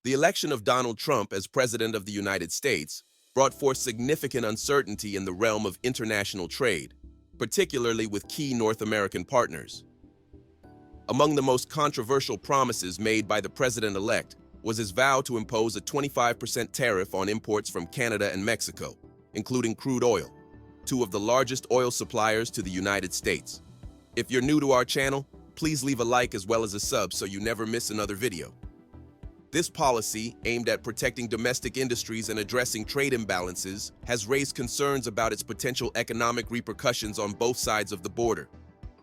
The election of Donald Trump as President of the United States brought forth significant uncertainty in the realm of international trade, particularly with key North American partners. Among the most controversial promises made by the president-elect was his vow to impose a 25% tariff on imports from Canada and Mexico, including crude oil, two of the largest oil suppliers to the United States. If you're new to our channel, please leave a like as well as a sub so you never miss another video. This policy, aimed at protecting domestic industries and addressing trade imbalances, has raised concerns about its potential economic repercussions on both sides of the border.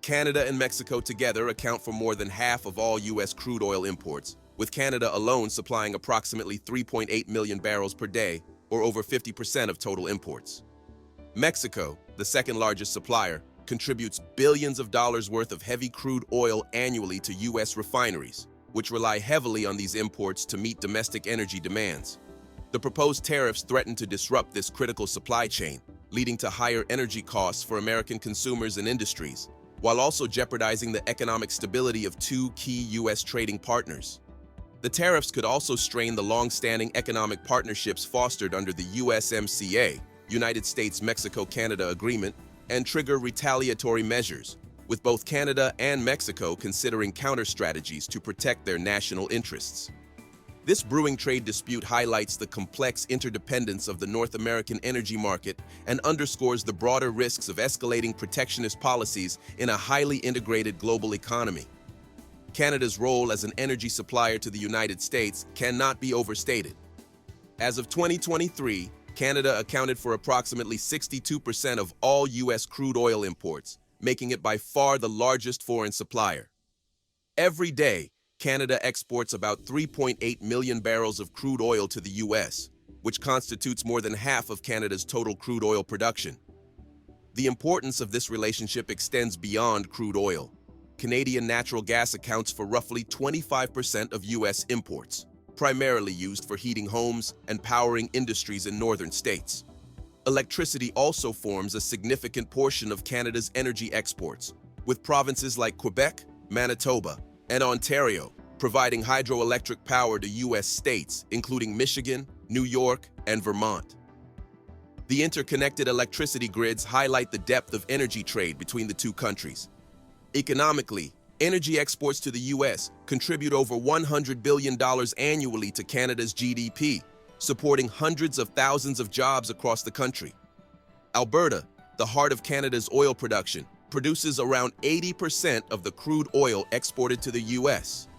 Canada and Mexico together account for more than half of all U.S. crude oil imports, with Canada alone supplying approximately 3.8 million barrels per day, or over 50% of total imports. Mexico, the second largest supplier, contributes billions of dollars worth of heavy crude oil annually to U.S. refineries, which rely heavily on these imports to meet domestic energy demands. The proposed tariffs threaten to disrupt this critical supply chain, leading to higher energy costs for American consumers and industries, while also jeopardizing the economic stability of two key U.S. trading partners. The tariffs could also strain the long-standing economic partnerships fostered under the USMCA, United States-Mexico-Canada Agreement, and trigger retaliatory measures, with both Canada and Mexico considering counter-strategies to protect their national interests. This brewing trade dispute highlights the complex interdependence of the North American energy market and underscores the broader risks of escalating protectionist policies in a highly integrated global economy. Canada's role as an energy supplier to the United States cannot be overstated. As of 2023, Canada accounted for approximately 62% of all U.S. crude oil imports, making it by far the largest foreign supplier. Every day, Canada exports about 3.8 million barrels of crude oil to the U.S., which constitutes more than half of Canada's total crude oil production. The importance of this relationship extends beyond crude oil. Canadian natural gas accounts for roughly 25% of U.S. imports, primarily used for heating homes and powering industries in northern states. Electricity also forms a significant portion of Canada's energy exports, with provinces like Quebec, Manitoba, and Ontario providing hydroelectric power to U.S. states, including Michigan, New York, and Vermont. The interconnected electricity grids highlight the depth of energy trade between the two countries. Economically, energy exports to the U.S. contribute over $100 billion annually to Canada's GDP, supporting hundreds of thousands of jobs across the country. Alberta, the heart of Canada's oil production, produces around 80% of the crude oil exported to the U.S.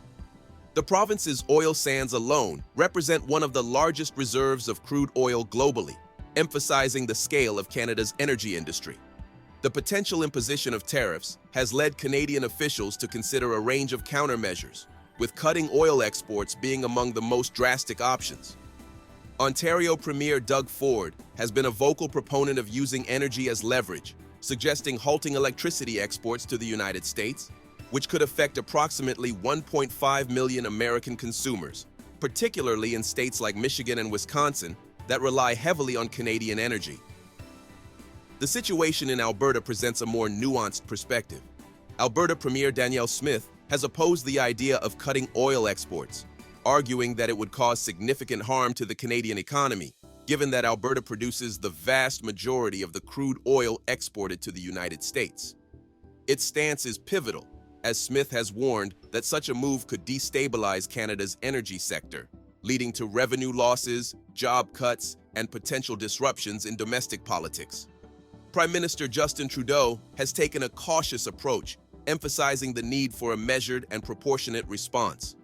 The province's oil sands alone represent one of the largest reserves of crude oil globally, emphasizing the scale of Canada's energy industry. The potential imposition of tariffs has led Canadian officials to consider a range of countermeasures, with cutting oil exports being among the most drastic options. Ontario Premier Doug Ford has been a vocal proponent of using energy as leverage, suggesting halting electricity exports to the United States, which could affect approximately 1.5 million American consumers, particularly in states like Michigan and Wisconsin that rely heavily on Canadian energy. The situation in Alberta presents a more nuanced perspective. Alberta Premier Danielle Smith has opposed the idea of cutting oil exports, arguing that it would cause significant harm to the Canadian economy, given that Alberta produces the vast majority of the crude oil exported to the United States. Its stance is pivotal, as Smith has warned that such a move could destabilize Canada's energy sector, leading to revenue losses, job cuts, and potential disruptions in domestic politics. Prime Minister Justin Trudeau has taken a cautious approach, emphasizing the need for a measured and proportionate response.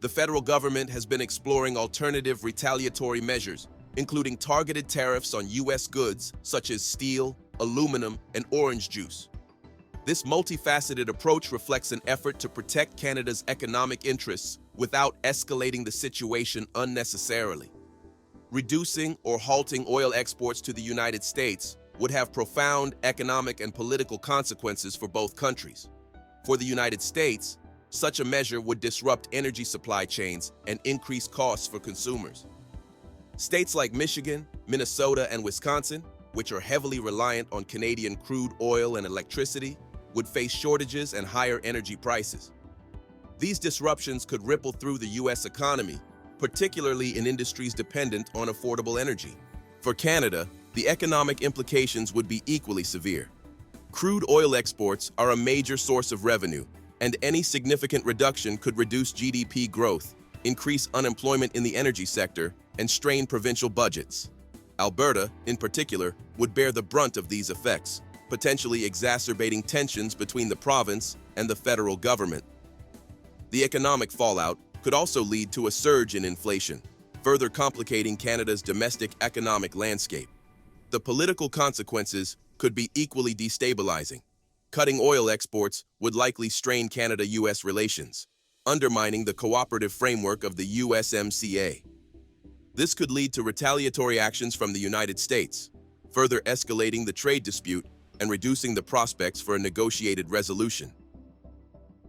The federal government has been exploring alternative retaliatory measures, including targeted tariffs on U.S. goods such as steel, aluminum, and orange juice. This multifaceted approach reflects an effort to protect Canada's economic interests without escalating the situation unnecessarily. Reducing or halting oil exports to the United States would have profound economic and political consequences for both countries. For the United States, such a measure would disrupt energy supply chains and increase costs for consumers. States like Michigan, Minnesota, and Wisconsin, which are heavily reliant on Canadian crude oil and electricity, would face shortages and higher energy prices. These disruptions could ripple through the U.S. economy, particularly in industries dependent on affordable energy. For Canada, the economic implications would be equally severe. Crude oil exports are a major source of revenue, and any significant reduction could reduce GDP growth, increase unemployment in the energy sector, and strain provincial budgets. Alberta, in particular, would bear the brunt of these effects, potentially exacerbating tensions between the province and the federal government. The economic fallout could also lead to a surge in inflation, further complicating Canada's domestic economic landscape. The political consequences could be equally destabilizing. Cutting oil exports would likely strain Canada-US relations, undermining the cooperative framework of the USMCA. This could lead to retaliatory actions from the United States, further escalating the trade dispute and reducing the prospects for a negotiated resolution.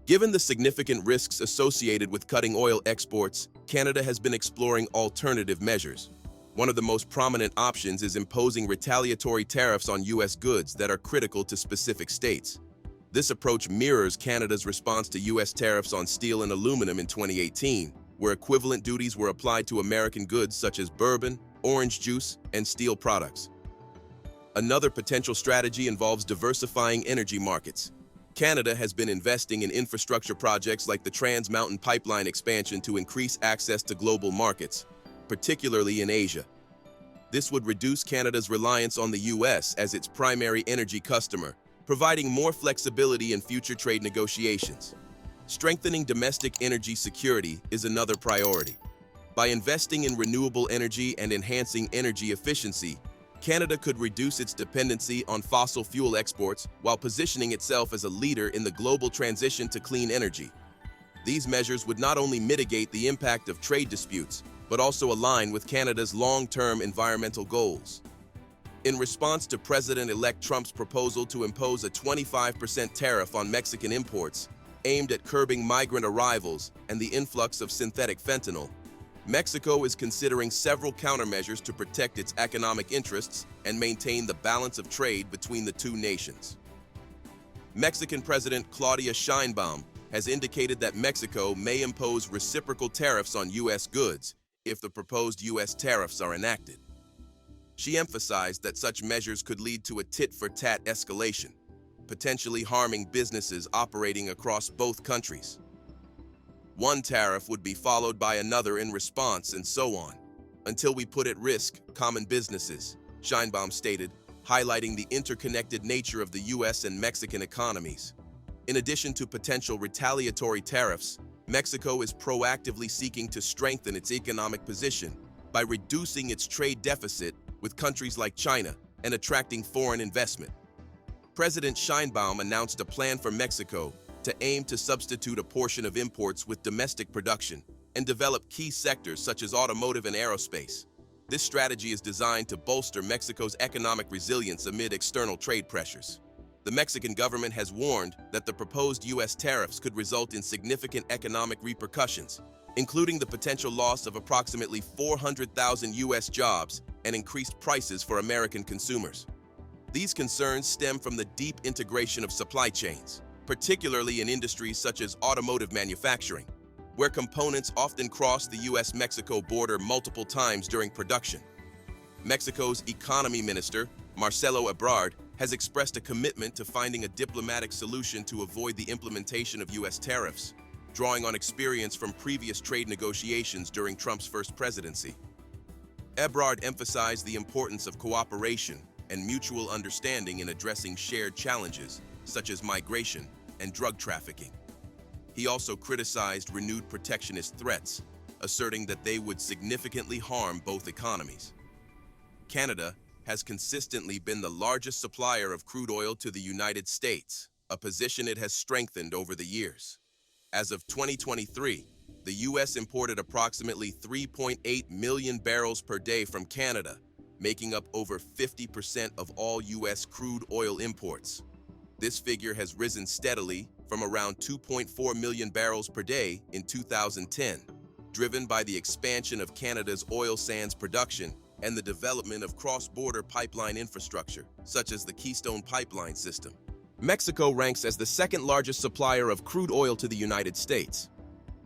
Given the significant risks associated with cutting oil exports, Canada has been exploring alternative measures. One of the most prominent options is imposing retaliatory tariffs on U.S. goods that are critical to specific states. This approach mirrors Canada's response to U.S. tariffs on steel and aluminum in 2018, where equivalent duties were applied to American goods such as bourbon, orange juice, and steel products. Another potential strategy involves diversifying energy markets. Canada has been investing in infrastructure projects like the Trans Mountain Pipeline expansion to increase access to global markets, particularly in Asia. This would reduce Canada's reliance on the U.S. as its primary energy customer, providing more flexibility in future trade negotiations. Strengthening domestic energy security is another priority. By investing in renewable energy and enhancing energy efficiency, Canada could reduce its dependency on fossil fuel exports while positioning itself as a leader in the global transition to clean energy. These measures would not only mitigate the impact of trade disputes, but also align with Canada's long-term environmental goals. In response to President-elect Trump's proposal to impose a 25% tariff on Mexican imports, aimed at curbing migrant arrivals and the influx of synthetic fentanyl, Mexico is considering several countermeasures to protect its economic interests and maintain the balance of trade between the two nations. Mexican President Claudia Sheinbaum has indicated that Mexico may impose reciprocal tariffs on U.S. goods if the proposed U.S. tariffs are enacted. She emphasized that such measures could lead to a tit-for-tat escalation, potentially harming businesses operating across both countries. One tariff would be followed by another in response, and so on, until we put at risk common businesses, Sheinbaum stated, highlighting the interconnected nature of the U.S. and Mexican economies. In addition to potential retaliatory tariffs, Mexico is proactively seeking to strengthen its economic position by reducing its trade deficit with countries like China and attracting foreign investment. President Sheinbaum announced a plan for Mexico to aim to substitute a portion of imports with domestic production and develop key sectors such as automotive and aerospace. This strategy is designed to bolster Mexico's economic resilience amid external trade pressures. The Mexican government has warned that the proposed U.S. tariffs could result in significant economic repercussions, including the potential loss of approximately 400,000 U.S. jobs and increased prices for American consumers. These concerns stem from the deep integration of supply chains, particularly in industries such as automotive manufacturing, where components often cross the U.S.-Mexico border multiple times during production. Mexico's economy minister, Marcelo Ebrard, has expressed a commitment to finding a diplomatic solution to avoid the implementation of U.S. tariffs, drawing on experience from previous trade negotiations during Trump's first presidency. Ebrard emphasized the importance of cooperation and mutual understanding in addressing shared challenges, such as migration and drug trafficking. He also criticized renewed protectionist threats, asserting that they would significantly harm both economies. Canada has consistently been the largest supplier of crude oil to the United States, a position it has strengthened over the years. As of 2023, the U.S. imported approximately 3.8 million barrels per day from Canada, making up over 50% of all U.S. crude oil imports. This figure has risen steadily from around 2.4 million barrels per day in 2010, driven by the expansion of Canada's oil sands production and the development of cross-border pipeline infrastructure, such as the Keystone Pipeline system. Mexico ranks as the second largest supplier of crude oil to the United States.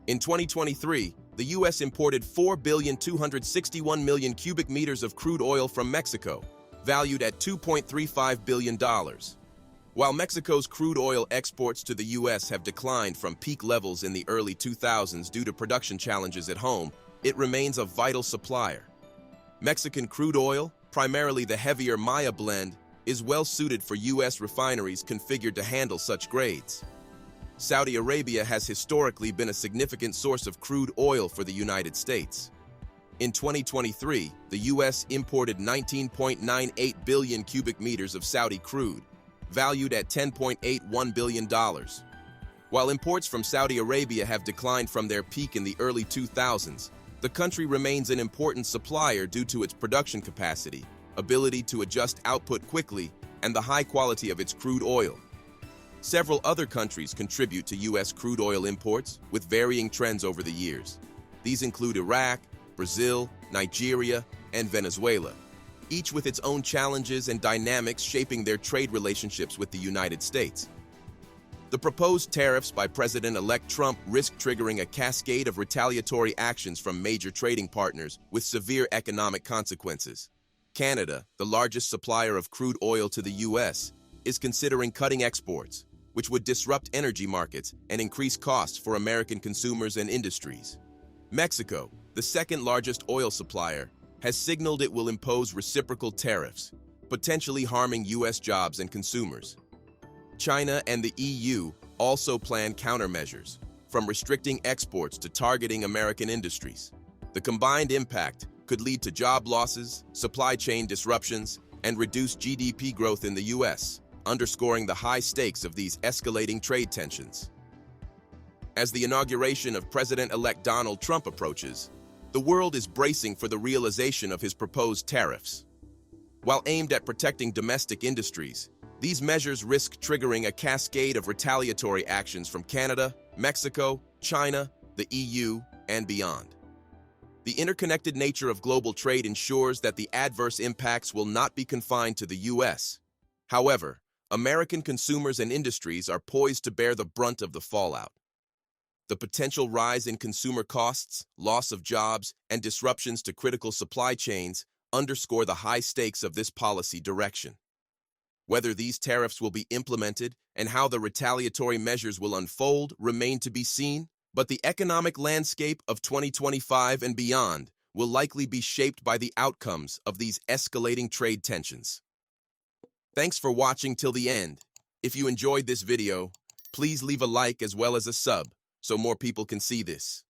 In 2023, the U.S. imported 4,261,000,000 cubic meters of crude oil from Mexico, valued at $2.35 billion. While Mexico's crude oil exports to the U.S. have declined from peak levels in the early 2000s due to production challenges at home, it remains a vital supplier. Mexican crude oil, primarily the heavier Maya blend, is well suited for U.S. refineries configured to handle such grades. Saudi Arabia has historically been a significant source of crude oil for the United States. In 2023, the U.S. imported 19.98 billion cubic meters of Saudi crude, valued at $10.81 billion. While imports from Saudi Arabia have declined from their peak in the early 2000s, the country remains an important supplier due to its production capacity, ability to adjust output quickly, and the high quality of its crude oil. Several other countries contribute to U.S. crude oil imports, with varying trends over the years. These include Iraq, Brazil, Nigeria, and Venezuela, each with its own challenges and dynamics shaping their trade relationships with the United States. The proposed tariffs by President-elect Trump risk triggering a cascade of retaliatory actions from major trading partners with severe economic consequences. Canada, the largest supplier of crude oil to the U.S., is considering cutting exports, which would disrupt energy markets and increase costs for American consumers and industries. Mexico, the second largest oil supplier, has signaled it will impose reciprocal tariffs, potentially harming U.S. jobs and consumers. China and the EU also plan countermeasures, from restricting exports to targeting American industries. The combined impact could lead to job losses, supply chain disruptions, and reduced GDP growth in the U.S., underscoring the high stakes of these escalating trade tensions. As the inauguration of President-elect Donald Trump approaches, the world is bracing for the realization of his proposed tariffs. While aimed at protecting domestic industries, these measures risk triggering a cascade of retaliatory actions from Canada, Mexico, China, the EU, and beyond. The interconnected nature of global trade ensures that the adverse impacts will not be confined to the U.S. However, American consumers and industries are poised to bear the brunt of the fallout. The potential rise in consumer costs, loss of jobs, and disruptions to critical supply chains underscore the high stakes of this policy direction. Whether these tariffs will be implemented and how the retaliatory measures will unfold remain to be seen, but the economic landscape of 2025 and beyond will likely be shaped by the outcomes of these escalating trade tensions. Thanks for watching till the end. If you enjoyed this video, please leave a like as well as a sub so more people can see this.